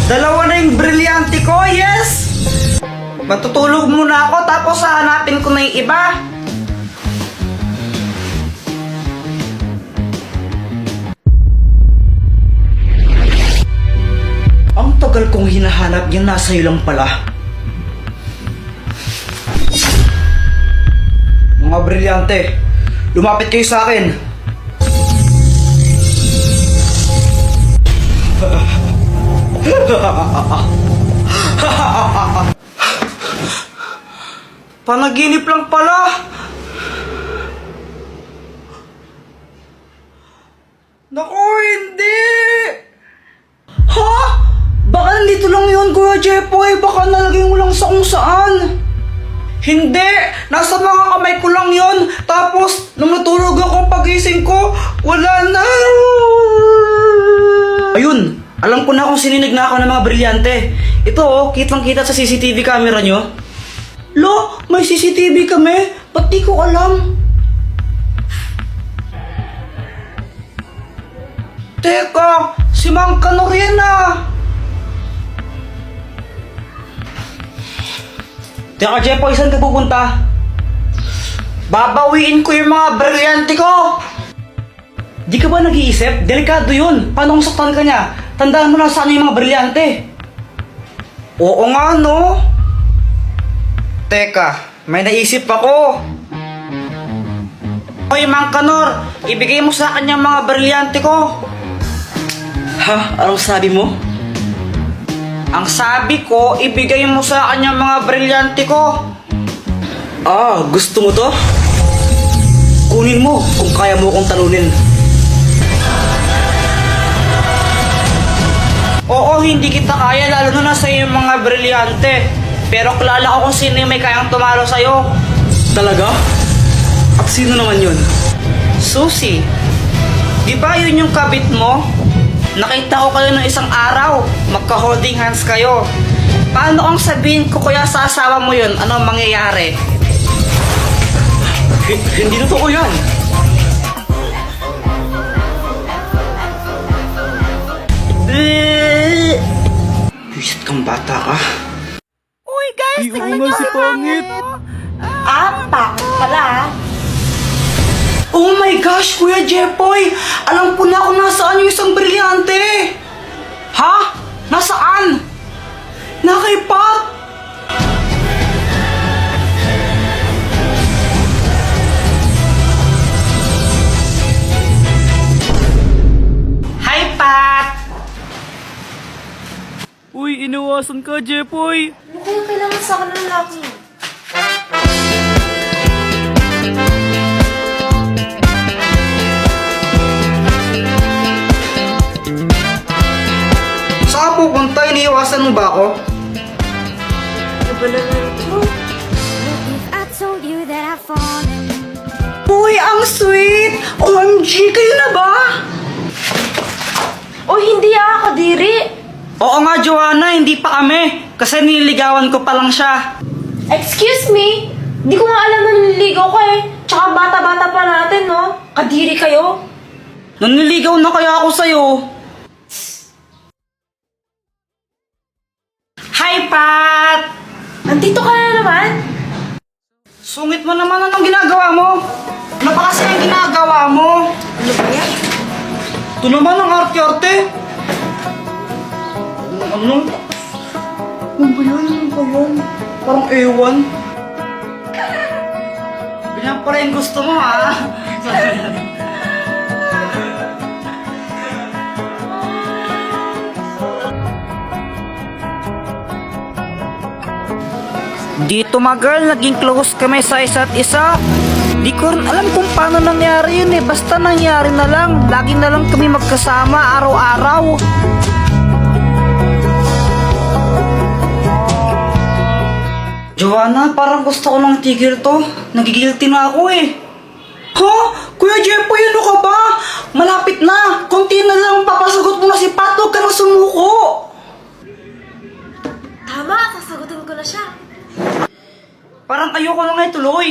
Dalawa na yung brilyante ko, yes! Matutulog muna ako tapos hahanapin ko na yung iba. Ang tagal kong hinahanap yan, nasa iyo lang pala. Mga brilyante, lumapit kayo sa akin. Panaginip lang pala. Naku, hindi. Ha? Baka nandito lang yun, Kuya Jepoy. Baka nalagay mo lang sa kung saan. Hindi! Nasa mga kamay ko lang yun. Tapos, nung natulog ako pagising ko, wala na. Ayun! Alam ko na kung sininig na ako ng mga brilyante. Ito oh, kitang-kita sa CCTV camera nyo. Lo, may CCTV kami? Ba't di ko alam? Teka, si Mang Kanor yan ah. Teka, Jepoy, saan ka pupunta? Babawiin ko yung mga brilyante ko! Di ka ba nag-iisip? Delikado yun. Paano kung saktan ka niya? Tandaan mo na saan yung mga brilyante. Oo nga, no? Teka, may naisip ako. Hoy, Mang Kanor, ibigay mo sa akin yung mga brilyante ko. Ha? Anong sabi mo? Ang sabi ko, ibigay mo sa akin yung mga brilyante ko. Ah, gusto mo to? Kunin mo kung kaya mo kong talunin. Oo, hindi kita kaya, lalo na nasa yung mga brilyante. Pero kilala ko kung sino yung may kayang tumalo sa'yo. Talaga? At sino naman yun? Susie. Di ba yun yung kabit mo? Nakita ko kayo ng isang araw. Magka-holding hands kayo. Paano kung sabihin ko kaya sa asawa mo yun? Ano ang mangyayari? Hindi totoo yan. Wisit kang bata ka. Uy guys, Ay, oo tingnan nga, niyo si Pangit. Pangit pala ah. Oh my gosh, Kuya Jepoy! Alam ko na kung nasaan yung isang brilyante! Ha? Nasaan? Nakay Pat! Hi, Pat! Uy, inawasan ka, Jepoy. Ano kaya kailangan sa akin ng lalaki? Saan ka pupunta? Iniiwasan mo ba ako? Ano ba naman ito? If I told you that I've fallen, Uy, ang sweet! OMG, kayo na ba? O hindi ah, Kadiri. Oo nga, Joanna, hindi pa kami. Kasi nililigawan ko pa lang siya. Excuse me? Di ko nga alam na nililigaw ka eh. Tsaka bata-bata pa natin, no? Kadiri kayo. Naniligaw na kaya ako sa'yo. Hi, Pat! Nandito ka na naman? Sungit mo naman, anong ginagawa mo? Ano pa kasi ang ginagawa mo? Ano ba yan? Ito naman ang arte-arte. Ano? Ano ba yan? Ano ba yan? Parang ewan. Ganyan pala yung gusto mo, ha? Dito mga girl, naging close kami sa isa't isa. Di ko rin alam kung paano nangyari yun eh. Basta nangyari na lang. Lagi na lang kami magkasama araw-araw. Joanna, parang gusto ko ng tigil to. Nagigilty na ako eh. Ha? Kuya Jepoy, ano ka ba? Malapit na. Konti na lang, papasagot mo na si Pat. Huwag ka na sumuko. Tama, sasagutin ko na siya. Parang ayoko na nga ituloy.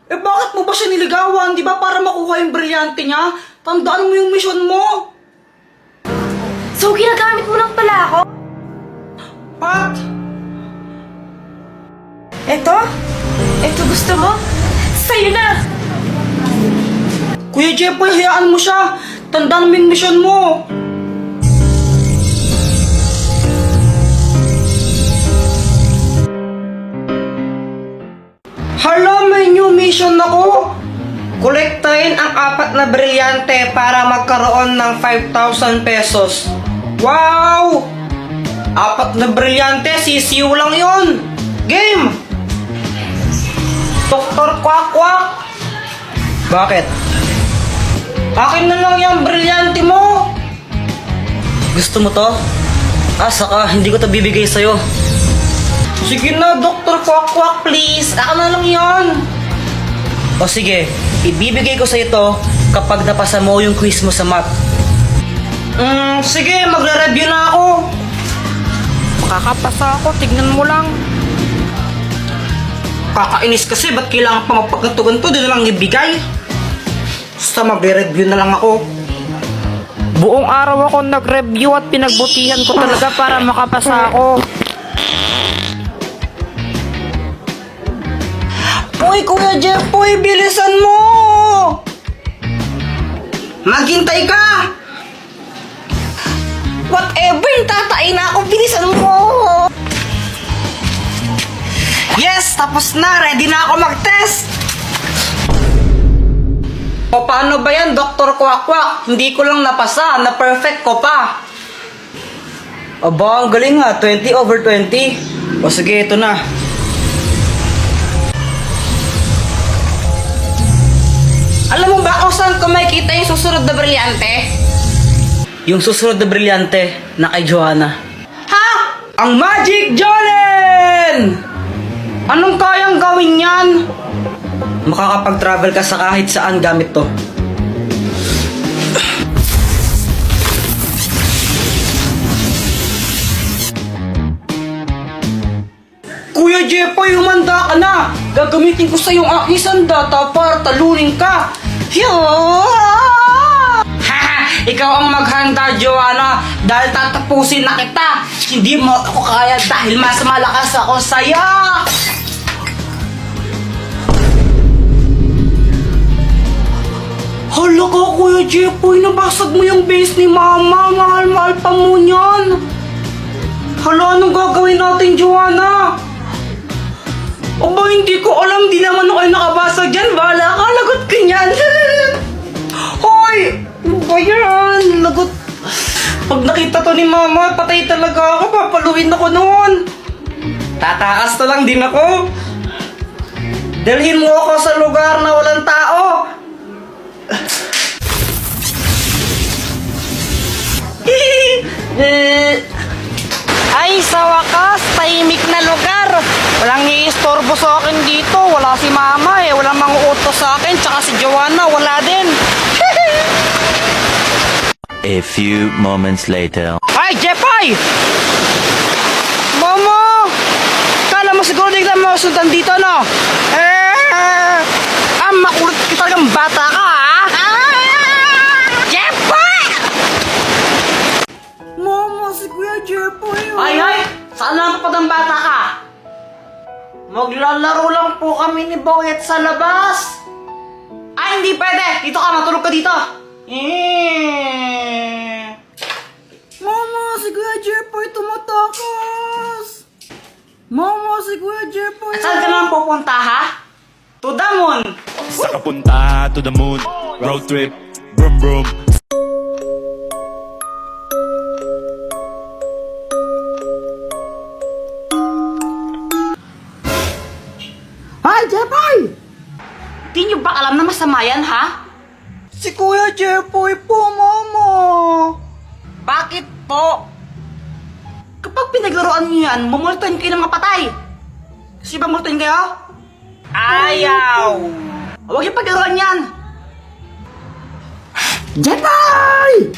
Eh bakit mo ba siya niligawan? Di ba para makuha yung brilyante niya? Tandaan mo yung mission mo. So, ginagamit mo lang pala ako? Pat! Eto? Eto gusto mo? Sa'yo na! Kuya Jepoy, hayaan mo siya. Tandaan mo yung mission mo. Hala, may new mission ako. Kolektahin ang 4 na brilyante para magkaroon ng 5,000 pesos. Wow! 4 na brilyante, sisiw lang yon. Game! Dr. Quack Quack! Bakit? Akin na lang yung brilyante mo! Gusto mo to? Saka hindi ko to bibigay sa'yo. Sige na, Dr. Quack Quack, please. Akin na lang yan. O sige, ibibigay ko sa'yo to kapag napasa mo yung quiz mo sa math. Sige, magre-review na ako. Makakapasa ako, tignan mo lang. Kakainis kasi, ba't kailangan pa magpagkanto-ganto? Di na lang ibigay. Basta magre-review na lang ako. Buong araw ako nag-review at pinagbutihan ko talaga para makapasa ako. Uy, Kuya Jepoy, bilisan mo! Maghintay ka! Whatever, tatay na ako, bilisan mo! Yes, tapos na, ready na ako mag-test! O paano ba yan, Dr. Quack Quack? Hindi ko lang napasa, na-perfect ko pa. Aba, ang galing nga, 20/20. O sige, ito na. Alam mo ba kung saan ko makikita yung susunod na brilyante? Yung susunod na brilyante na kay Joanna. Ha? Ang Magic Jolene! Anong kayang gawin yan? Makakapag-travel ka sa kahit saan gamit to. Kuya Jepoy, humanda ka na! Gagamitin ko sa yung aking sandata para talunin ka! Haha! Ikaw ang maghanda, Joanna, dahil tatapusin na kita! Hindi mo ako kaya dahil mas malakas ako sa'yo! Hala ka, Kuya Jepoy, nabasag mo yung base ni Mama. Mahal-mahal pa mo niyan. Hala, anong gagawin natin, Joanna? Aba, hindi ko alam. Di naman ako nakabasag dyan. Bahala ka, lagot ka niyan. Hoy! Ano ba yan? Lagot. Pag nakita to ni Mama, patay talaga ako. Papaluin ako noon. Tataas na lang din ako. Dalhin mo ako sa lugar na walang tao. Ay, sa wakas, tahimik na lugar. Walang iistorbo sa akin dito. Wala si Mama eh. Walang manguutos sa akin. Tsaka si Joanna, wala din. A few moments later. Ay, Jepoy! Mama! Kala mo siguro di ka masundan dito, no? Makulit ka talagang bata ka, ha? Jepoy! Mama, si Kuya Jepoy. Ay! Saan lang pa ng bata ka? Maglalaro lang po kami ni Boyet sa labas. Ay, hindi pwede. Dito ka, matulog ka dito. Mama, si Kuya Jepoy tumatakas. Mama, si Kuya Jepoy. Saan ka naman pupunta, ha? To the moon. Sa kapunta to the moon, road trip, brum brum. Hi, Jepoy! Di nyo ba alam na masama yan, ha? Si Kuya Jepoy po, Mama. Bakit po? Kapag pinaglaruan nyo yan, mumultuin kayo ng mapatay. Kasi ba multuin kayo? Ayaw! Huwag yung paglaruan yan! Jepoy!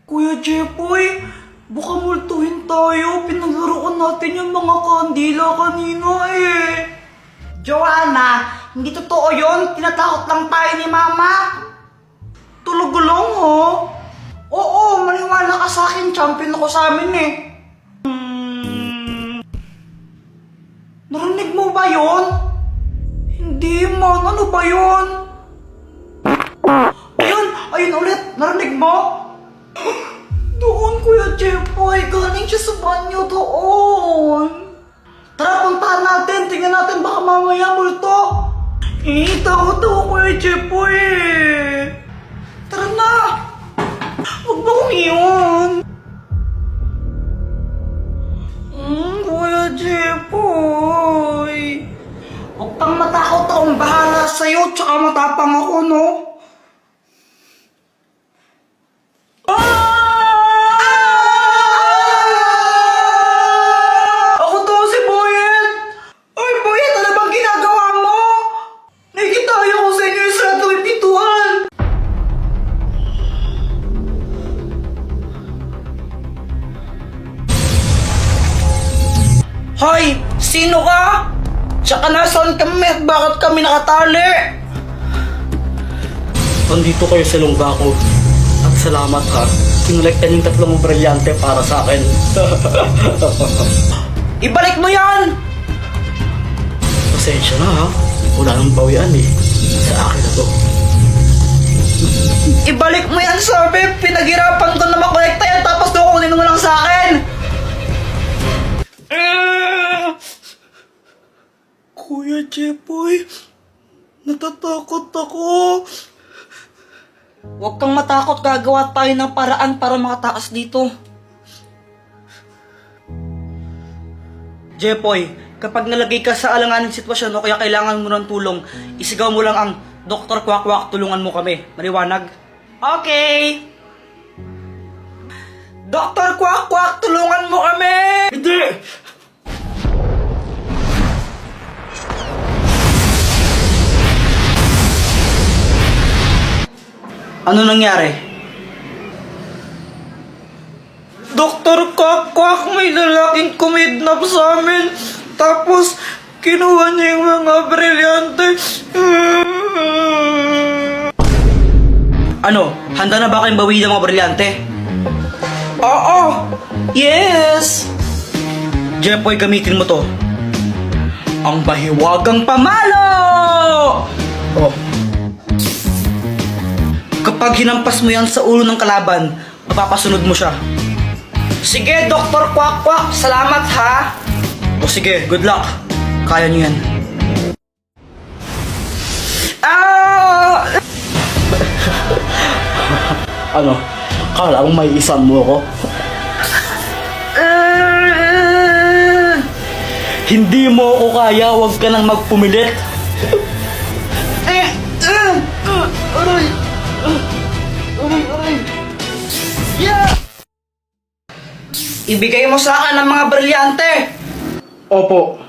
Kuya Jepoy, baka multuhin tayo. Pinaglaruan natin yung mga kandila kanina eh. Joanna, hindi totoo yun. Tinatakot lang tayo ni Mama. Tulog lang, ho? Oo, maniwala ka sa akin. Champion ako sa amin eh. ba yun? Hindi man, ano ba yun? Ayun, ayun ulit, narinig mo? Doon, Kuya Jepoy, galing siya sa banyo doon. Tara, puntahan natin, tingnan natin baka mamaya multo. Takot ako, Kuya Jepoy. Tara na. Huwag mo kong iyon. Kuya Jepoy. Huwag kang matakot, akong bahala sa'yo, tsaka matapang ako, no? Ako to si Boyet! Ay, Boyet, ano bang ginagawa mo? Nakikita ko sa inyo yung sarado yung pintuan! Hoy! Sino ka? Tsaka nasaan kami at bakit kami nakatali? Nandito kayo sa lungga ko. At salamat ha. Kinolektan yung 3 brilyante para sa akin. Ibalik mo yan! Pasensya na ha. Wala nang bawian eh. Sa akin na to. Ibalik mo yan, sabi! Pinaghirapan ko na makolekta yan tapos kukunin mo lang sa akin! Kuya Jepoy, natatakot ako. Huwag kang matakot, gagawa tayo ng paraan para makataas dito. Jepoy, kapag nalagay ka sa alanganing sitwasyon o kaya kailangan mo ng tulong, isigaw mo lang ang Dr. Kwak-Kwak, tulungan mo kami. Maliwanag? Okay! Dr. Kwak-Kwak, tulungan mo kami! Hindi! Ano nangyari? Dr. Kwak-Kwak, may lalaking kumidnap sa amin. Tapos, kinuha niya yung mga brilyante. Ano? Handa na ba kayong bawiin ang mga brilyante? Oo! Yes! Jepoy, gamitin mo to. Ang bahiwagang pamalo! Oh. Kapag hinampas mo yan sa ulo ng kalaban, mapapasunod mo siya. Sige, Dr. Kwak-Kwak, salamat ha! O sige, good luck. Kaya niyo yan. Ah! Ano? Kala mo may isang mo ako? Hindi mo ako kaya, huwag ka nang magpumilit. Aray! Aray! Yeah! Ibigay mo sa akin ang mga brilyante! Opo.